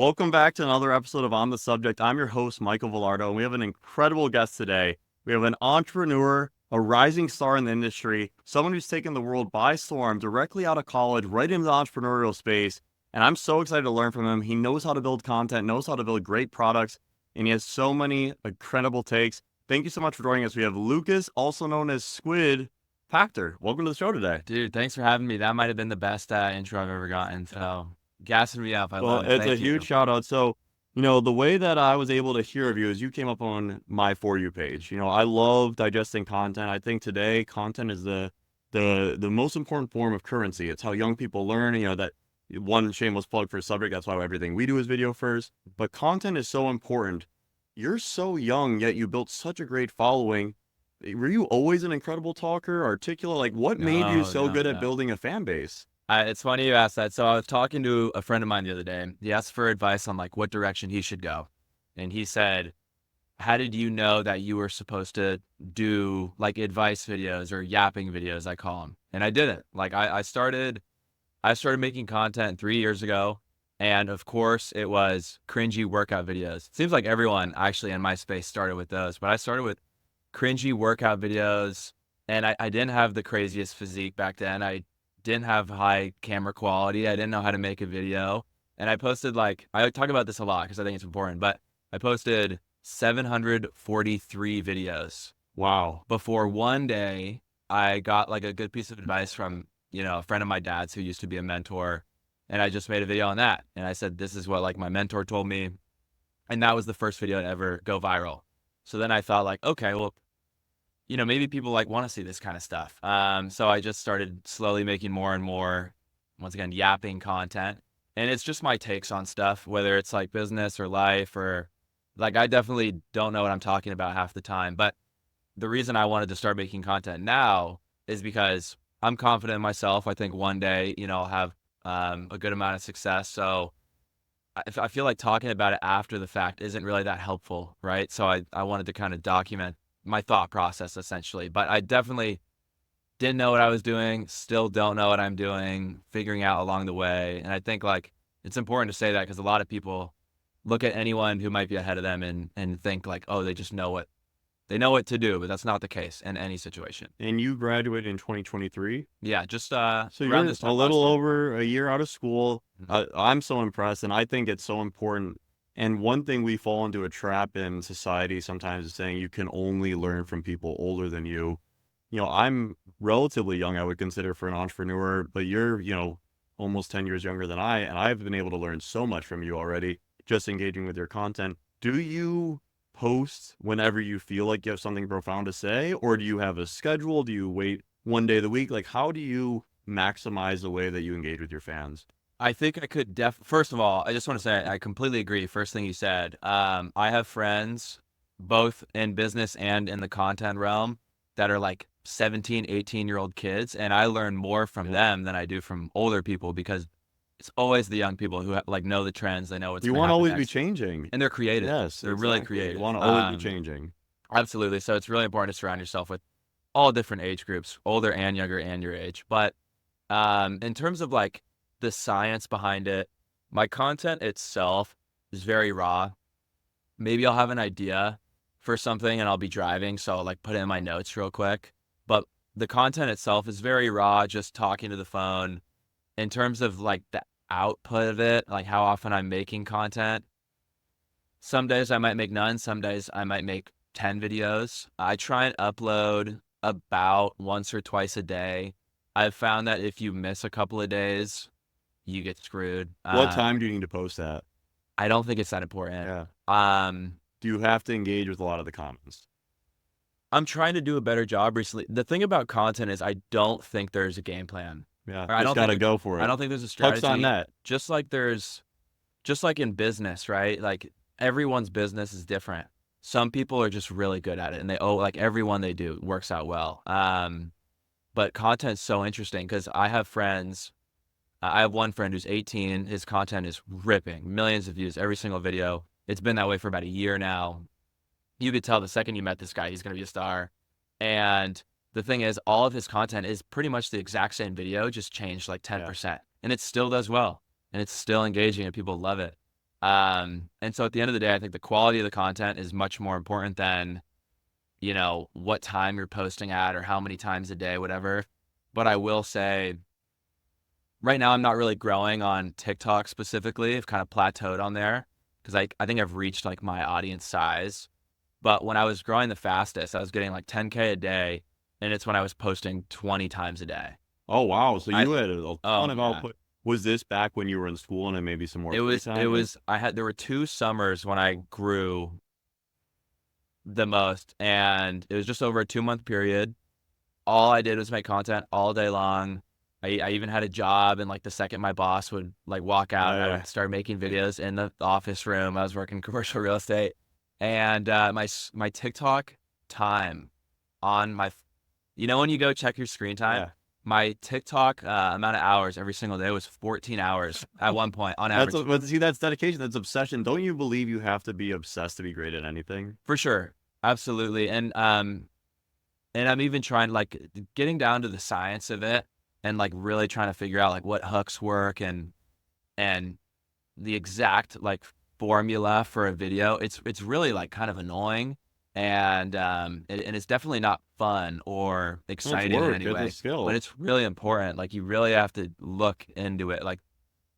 Welcome back to another episode of On the Subject. I'm your host, Michael Velardo, and we have an incredible guest today. We have an entrepreneur, a rising star in the industry, someone who's taken the world by storm directly out of college, right into the entrepreneurial space. And I'm so excited to learn from him. He knows how to build content, knows how to build great products, and he has so many incredible takes. Thank you so much for joining us. We have Lukas, also known as Squid Pakter. Welcome to the show today. Dude, thanks for having me. That might have been the best intro I've ever gotten. So, gassing me up. I Well, love it. it's a Thank huge you. shout out. So, the way that I was able to hear of you is you came up on my For You page. I love digesting content. I think today content is the most important form of currency. It's how young people learn, that one shameless plug for subject. That's why everything we do is video first. But content is so important. You're so young, yet you built such a great following. Were you always an incredible talker, articulate? Like, what made you No, so no, good at no. building a fan base? It's funny you asked that. So, I was talking to a friend of mine the other day. He asked for advice on like what direction he should go. And he said, how did you know that you were supposed to do like advice videos or yapping videos, I call them? And I didn't. Like I started making content 3 years ago. And of course, it was cringy workout videos. It seems like everyone actually in my space started with those, but I started with cringy workout videos. And I didn't have the craziest physique back then. I didn't have high camera quality. I didn't know how to make a video. And I posted I talk about this a lot because I think it's important, but I posted 743 videos Wow. before one day I got like a good piece of advice from, a friend of my dad's who used to be a mentor. And I just made a video on that. And I said, this is what like my mentor told me. And that was the first video to ever go viral. So then I thought like, okay, well, maybe people like want to see this kind of stuff. So I just started slowly making more and more, once again, yapping content. And it's just my takes on stuff, whether it's like business or life or like I definitely don't know what I'm talking about half the time. But the reason I wanted to start making content now is because I'm confident in myself. I think one day, I'll have a good amount of success. So I feel like talking about it after the fact isn't really that helpful, right? So I wanted to kind of document my thought process essentially, but I definitely didn't know what I was doing, still don't know what I'm doing, figuring out along the way. And I think like it's important to say that because a lot of people look at anyone who might be ahead of them and think like, oh, they know what to do, but that's not the case in any situation. And you graduated in 2023. Yeah, just So around you're this a time little last year. over a year out of school. Mhm. I'm so impressed, and I think it's so important. And one thing we fall into a trap in society sometimes is saying you can only learn from people older than you. I'm relatively young, I would consider, for an entrepreneur, but you're, almost 10 years younger than I, and I've been able to learn so much from you already, just engaging with your content. Do you post whenever you feel like you have something profound to say, or do you have a schedule? Do you wait one day of the week? Like, how do you maximize the way that you engage with your fans? I think I could first of all, I just want to say I completely agree. First thing you said. I have friends both in business and in the content realm that are like 17, 18-year-old kids. And I learn more from Yeah. them than I do from older people because it's always the young people who like know the trends. They know what's You going to want to happen always be next. changing. And they're creative. Yes, They're really exactly. You creative. want to always be changing. Absolutely. So it's really important to surround yourself with all different age groups, older and younger and your age. But in terms of like the science behind it, my content itself is very raw. Maybe I'll have an idea for something and I'll be driving, so I'll like put it in my notes real quick. But the content itself is very raw, just talking to the phone. In terms of like the output of it, like how often I'm making content, some days I might make none, some days I might make 10 videos. I try and upload about once or twice a day. I've found that if you miss a couple of days, you get screwed. What time do you need to post that? I don't think it's that important. Yeah. Um, Do you have to engage with a lot of the comments? I'm trying to do a better job recently. The thing about content is I don't think there's a game plan. Yeah, Or just got to go for I it. don't think there's a Hooks on strategy. net. Just like in business, right? Like everyone's business is different. Some people are just really good at it and like everyone they do works out well. But content's so interesting because I have friends. I have one friend who's 18. His content is ripping, millions of views every single video. It's been that way for about a year now. You could tell the second you met this guy, he's going to be a star. And the thing is, all of his content is pretty much the exact same video, just changed like 10%. And it still does well. And it's still engaging and people love it. And so at the end of the day, I think the quality of the content is much more important than, what time you're posting at or how many times a day, whatever. But I will say right now I'm not really growing on TikTok specifically. I've kind of plateaued on there because I think I've reached like my audience size. But when I was growing the fastest, I was getting like 10K a day, and it's when I was posting 20 times a day. Oh, wow. So I you had a ton Oh of yeah. output. Was this back when you were in school and then maybe some more It free was it time? Or? was there were 2 summers when I grew the most, and it was just over a 2 month period. All I did was make content all day long. I even had a job, and like the second my boss would like walk out, I Yeah. would start making videos in the office room. I was working commercial real estate, and my TikTok time on my, when you go check your screen time, Yeah. my TikTok amount of hours every single day was 14 hours at one point on average. But see, that's dedication. That's obsession. Don't you believe you have to be obsessed to be great at anything? For sure, absolutely, and I'm even trying like getting down to the science of it and like really trying to figure out like what hooks work and the exact like formula for a video. It's really like kind of annoying and it's definitely not fun or Well, it's exciting in work. any It's a way, but skill. it's really important. Like you really have to look into it. Like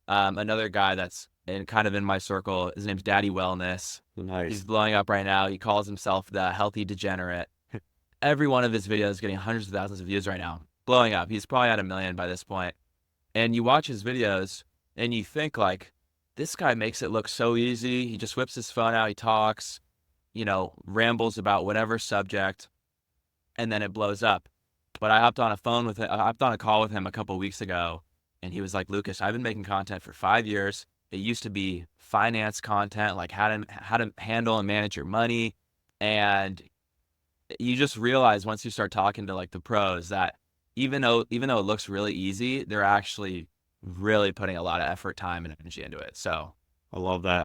another guy that's in my circle, his name's Daddy Wellness. He's Nice. blowing up right now. He calls himself the healthy degenerate. Every one of his videos is getting hundreds of thousands of views right now, blowing up. He's probably at 1 million by this point. And you watch his videos and you think like, this guy makes it look so easy. He just whips his phone out, he talks, rambles about whatever subject, and then it blows up. But I hopped on a call with him a couple weeks ago, and he was like, Lucas, I've been making content for 5 years. It used to be finance content, like how to handle and manage your money. And you just realize once you start talking to like the pros that even though it looks really easy, they're actually really putting a lot of effort, time, and energy into it. So I love that.